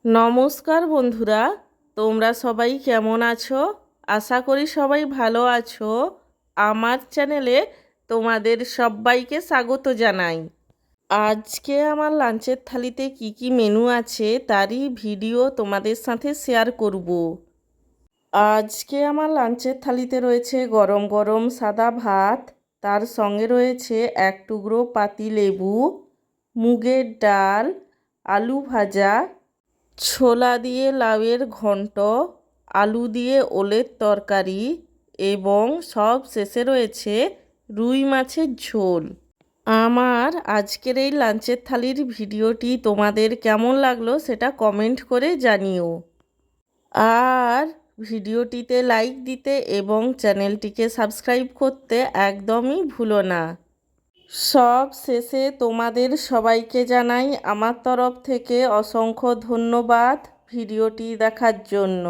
নমস্কার বন্ধুরা, তোমরা সবাই কেমন আছো? আশা করি সবাই ভালো আছো। আমার চ্যানেলে তোমাদের সবাইকে স্বাগত জানাই। আজকে আমার লাঞ্চের থালিতে কি কি মেনু আছে তারই ভিডিও তোমাদের সাথে শেয়ার করব। আজকে আমার লাঞ্চের থালিতে রয়েছে গরম গরম সাদা ভাত, তার সঙ্গে রয়েছে এক টুকরো পাতিলেবু, মুগের ডাল, আলু ভাজা, ছোলা দিয়ে লাউয়ের ঘন্ট, আলু দিয়ে ওলের তরকারি এবং সব শেষে রয়েছে রুই মাছের ঝোল। আমার আজকের এই লাঞ্চের থালির ভিডিওটি তোমাদের কেমন লাগলো সেটা কমেন্ট করে জানিও। আর ভিডিওটিতে লাইক দিতে এবং চ্যানেলটিকে সাবস্ক্রাইব করতে একদমই ভুলো না। সব শেষে তোমাদের সবাইকে জানাই আমার তরফ থেকে অসংখ্য ধন্যবাদ ভিডিওটি দেখার জন্য।